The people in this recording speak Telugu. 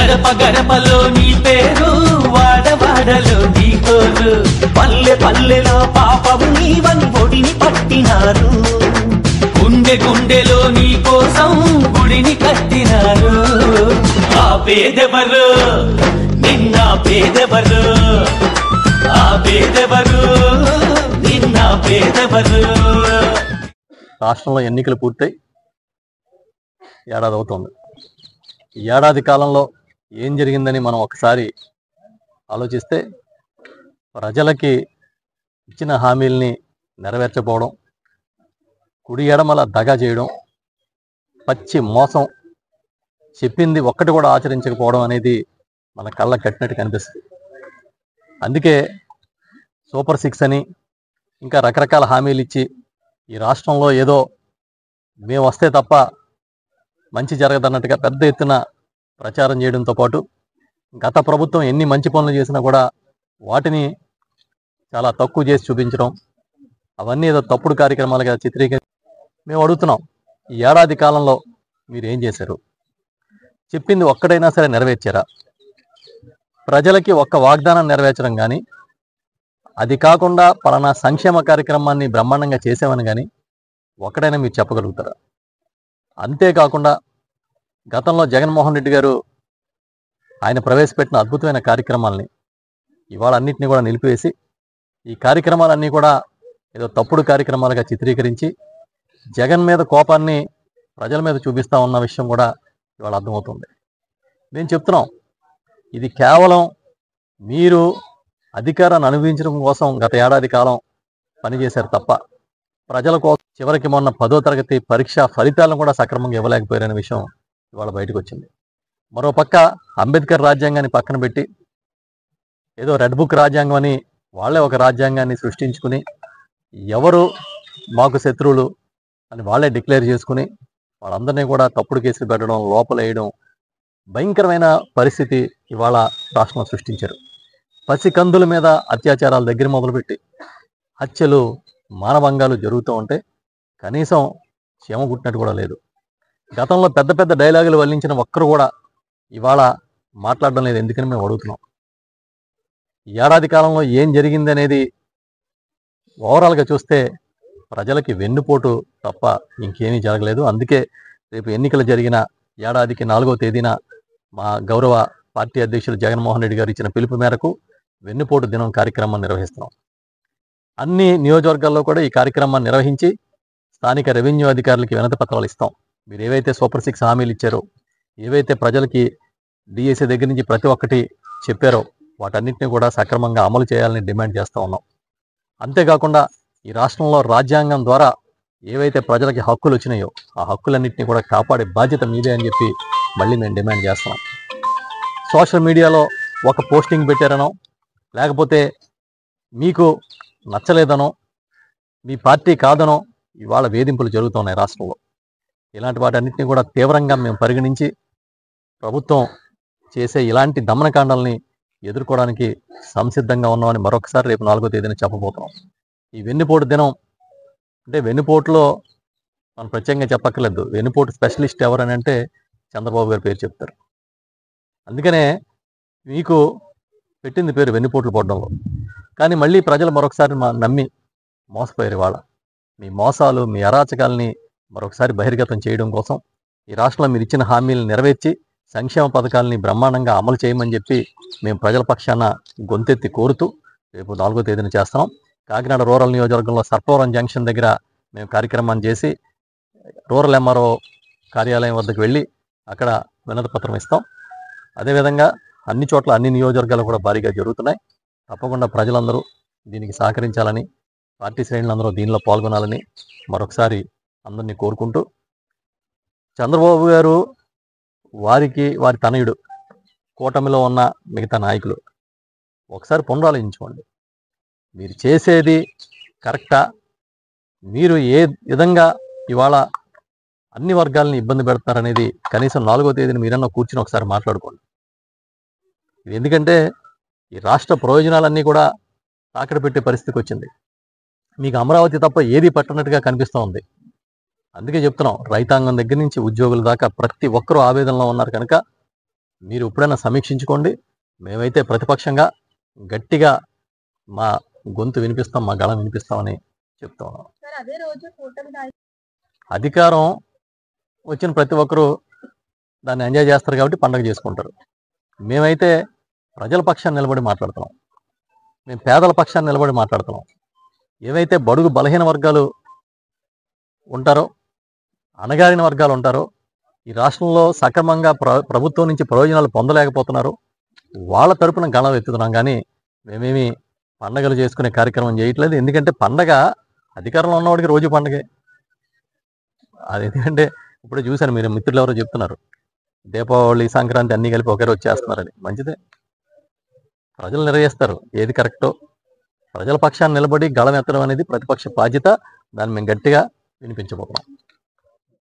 గడప గడపలో నీ పేరు, వాడవాడలో నీ కోరు, పల్లె పల్లెలో పాపము నీవని ఒడిని పట్టినారు, గుండె గుండెలో నీ కోసం గుడిని కట్టినారు. ఆ పేదెవరు నిన్న పేదెవరు, ఆ పేదెవరు నిన్న పేదెవరు. రాష్ట్రంలో ఎన్నికలు పూర్తయి ఏడాది అవుతుంది. ఈ ఏడాది కాలంలో ఏం జరిగిందని మనం ఒకసారి ఆలోచిస్తే, ప్రజలకి ఇచ్చిన హామీల్ని నెరవేర్చకపోవడం, కుడి ఎడమల దగా చేయడం, పచ్చి మోసం, చెప్పింది ఒక్కటి కూడా ఆచరించకపోవడం అనేది మన కళ్ళ కట్టినట్టు కనిపిస్తుంది. అందుకే సూపర్ 6 అని ఇంకా రకరకాల హామీలు ఇచ్చి ఈ రాష్ట్రంలో ఏదో మేము వస్తే తప్ప మంచి జరగదన్నట్టుగా పెద్ద ఎత్తున ప్రచారం చేయడంతో పాటు, గత ప్రభుత్వం ఎన్ని మంచి పనులు చేసినా కూడా వాటిని చాలా తక్కువ చేసి చూపించడం, అవన్నీ ఏదో తప్పుడు కార్యక్రమాలుగా మేము అడుగుతున్నాం, ఈ ఏడాది కాలంలో మీరు ఏం చేశారు? చెప్పింది ఒక్కడైనా సరే నెరవేర్చారా? ప్రజలకి ఒక్క వాగ్దానం నెరవేర్చడం కానీ, అది కాకుండా పలానా సంక్షేమ కార్యక్రమాన్ని బ్రహ్మాండంగా చేసామని కానీ ఒక్కడైనా మీరు చెప్పగలుగుతారా? అంతేకాకుండా గతంలో జగన్మోహన్ రెడ్డి గారు ఆయన ప్రవేశపెట్టిన అద్భుతమైన కార్యక్రమాలని ఇవాళ అన్నింటినీ కూడా నిలిపివేసి, ఈ కార్యక్రమాలన్నీ కూడా ఏదో తప్పుడు కార్యక్రమాలుగా చిత్రీకరించి జగన్ మీద కోపాన్ని ప్రజల మీద చూపిస్తూ ఉన్న విషయం కూడా ఇవాళ అర్థమవుతుంది. మేము చెప్తున్నాం, ఇది కేవలం మీరు అధికారాన్ని అనుభవించడం కోసం గత ఏడాది కాలం పనిచేశారు తప్ప, ప్రజల కోసం చివరికి మొన్న 10వ తరగతి పరీక్ష ఫలితాలను కూడా సక్రమంగా ఇవ్వలేకపోయారనే విషయం ఇవాళ బయటకు వచ్చింది. మరోపక్క అంబేద్కర్ రాజ్యాంగాన్ని పక్కన పెట్టి ఏదో రెడ్ బుక్ రాజ్యాంగం అని వాళ్ళే ఒక రాజ్యాంగాన్ని సృష్టించుకుని, ఎవరు మాకు శత్రువులు అని వాళ్ళే డిక్లేర్ చేసుకుని వాళ్ళందరినీ కూడా తప్పుడు కేసులు పెట్టడం, లోపల వేయడం, భయంకరమైన పరిస్థితి ఇవాళ రాష్ట్రంలో సృష్టించారు. పసికందుల మీద అత్యాచారాల దగ్గర మొదలుపెట్టి హత్యలు, మానభంగాలు జరుగుతూ ఉంటే కనీసం క్షేమ గుట్టినట్టు కూడా లేదు. గతంలో పెద్ద పెద్ద డైలాగులు వల్లించిన ఒక్కరు కూడా ఇవాళ మాట్లాడడం లేదు. ఎందుకని మేము అడుగుతున్నాం. ఈ ఏడాది కాలంలో ఏం జరిగింది అనేది ఓవరాల్గా చూస్తే ప్రజలకి వెన్నుపోటు తప్ప ఇంకేమీ జరగలేదు. అందుకే రేపు ఎన్నికలు జరిగిన ఏడాదికి 4వ తేదీన మా గౌరవ పార్టీ అధ్యక్షులు జగన్మోహన్ రెడ్డి గారు ఇచ్చిన పిలుపు మేరకు వెన్నుపోటు దినం కార్యక్రమాన్ని నిర్వహిస్తున్నాం. అన్ని నియోజకవర్గాల్లో కూడా ఈ కార్యక్రమాన్ని నిర్వహించి స్థానిక రెవెన్యూ అధికారులకి వినతి పత్రాలు ఇస్తాం. మీరు ఏవైతే సూపర్ 6 హామీలు ఇచ్చారో, ఏవైతే ప్రజలకి డిఎస్సి దగ్గర నుంచి ప్రతి ఒక్కటి చెప్పారో వాటన్నిటిని కూడా సక్రమంగా అమలు చేయాలని డిమాండ్ చేస్తూ ఉన్నాం. అంతేకాకుండా ఈ రాష్ట్రంలో రాజ్యాంగం ద్వారా ఏవైతే ప్రజలకి హక్కులు వచ్చినాయో ఆ హక్కులన్నింటినీ కూడా కాపాడే బాధ్యత మీదే అని చెప్పి మళ్ళీ మేము డిమాండ్ చేస్తున్నాం. సోషల్ మీడియాలో ఒక పోస్టింగ్ పెట్టారనో, లేకపోతే మీకు నచ్చలేదనో, మీ పార్టీ కాదనో ఇవాళ వేధింపులు జరుగుతున్నాయి రాష్ట్రంలో. ఇలాంటి వాటన్నిటిని కూడా తీవ్రంగా మేము పరిగణించి ప్రభుత్వం చేసే ఇలాంటి దమనకాండాలని ఎదుర్కోవడానికి సంసిద్ధంగా ఉన్నామని మరొకసారి రేపు 4వ తేదీన చెప్పబోతున్నాం. ఈ వెన్నుపోటు దినం అంటే వెన్నుపోటులో మనం ప్రత్యేకంగా చెప్పక్కర్లేదు. వెన్నుపోటు స్పెషలిస్ట్ ఎవరని అంటే చంద్రబాబు గారి పేరు చెప్తారు. అందుకనే మీకు పెట్టింది పేరు వెన్నుపోట్లు పడడంలో. కానీ మళ్ళీ ప్రజలు మరొకసారి నమ్మి మోసపోయారు. ఇవాళ మీ మోసాలు, మీ అరాచకాలని మరొకసారి బహిర్గతం చేయడం కోసం ఈ రాష్ట్రంలో మీరు ఇచ్చిన హామీలను నెరవేర్చి సంక్షేమ పథకాలని బ్రహ్మాండంగా అమలు చేయమని చెప్పి మేము ప్రజల పక్షాన గొంతెత్తి కోరుతూ రేపు 4వ తేదీన చేస్తున్నాం. కాకినాడ రూరల్ నియోజకవర్గంలో సర్పవరం జంక్షన్ దగ్గర మేము కార్యక్రమాన్ని చేసి రూరల్ ఎంఆర్ఓ కార్యాలయం వద్దకు వెళ్ళి అక్కడ వినతి పత్రం ఇస్తాం. అదేవిధంగా అన్ని చోట్ల అన్ని నియోజకవర్గాలు కూడా భారీగా జరుగుతున్నాయి. తప్పకుండా ప్రజలందరూ దీనికి సహకరించాలని, పార్టీ శ్రేణులందరూ దీనిలో పాల్గొనాలని మరొకసారి అందరినీ కోరుకుంటూ, చంద్రబాబు గారు వారి తనయుడు కూటమిలో ఉన్న మిగతా నాయకులు ఒకసారి పునరాలోచించుకోండి. మీరు చేసేది కరెక్టా? మీరు ఏ విధంగా ఇవాళ అన్ని వర్గాలని ఇబ్బంది పెడతారనేది కనీసం 4వ తేదీన మీరన్నా కూర్చుని ఒకసారి మాట్లాడుకోండి. ఇది ఎందుకంటే ఈ రాష్ట్ర ప్రయోజనాలన్నీ కూడా తాకడ పెట్టే పరిస్థితికి వచ్చింది. మీకు అమరావతి తప్ప ఏది పట్టనట్టుగా కనిపిస్తూ ఉంది. అందుకే చెప్తున్నాం, రైతాంగం దగ్గర నుంచి ఉద్యోగుల దాకా ప్రతి ఒక్కరూ ఆవేదనలో ఉన్నారు కనుక మీరు ఎప్పుడైనా సమీక్షించుకోండి. మేమైతే ప్రతిపక్షంగా గట్టిగా మా గొంతు వినిపిస్తాం, మా గళం వినిపిస్తామని చెప్తా ఉన్నాం. అధికారం వచ్చిన ప్రతి ఒక్కరూ దాన్ని ఎంజాయ్ చేస్తారు కాబట్టి పండగ చేసుకుంటారు. మేమైతే ప్రజల పక్షాన్ని నిలబడి మాట్లాడుతున్నాం, మేము పేదల పక్షాన్ని నిలబడి మాట్లాడుతున్నాం. ఏవైతే బడుగు బలహీన వర్గాలు ఉంటారో, అణగారిన వర్గాలు ఉంటారో, ఈ రాష్ట్రంలో సక్రమంగా ప్రభుత్వం నుంచి ప్రయోజనాలు పొందలేకపోతున్నారు, వాళ్ళ తరపున గళం ఎత్తుతున్నాం. కానీ మేమేమి పండగలు చేసుకునే కార్యక్రమం చేయట్లేదు. ఎందుకంటే పండగ అధికారంలో ఉన్నవాడికి రోజు పండగే. అది ఎందుకంటే ఇప్పుడు చూశాను, మీరు మిత్రులు ఎవరో చెప్తున్నారు దీపావళి, సంక్రాంతి అన్నీ కలిపి ఒకే రోజు చేస్తున్నారని. మంచిదే, ప్రజలు నిర్వహిస్తారు ఏది కరెక్టో. ప్రజల పక్షాన్ని నిలబడి గళం ఎత్తడం అనేది ప్రతిపక్ష బాధ్యత. దాన్ని మేము గట్టిగా వినిపించబోతున్నాం.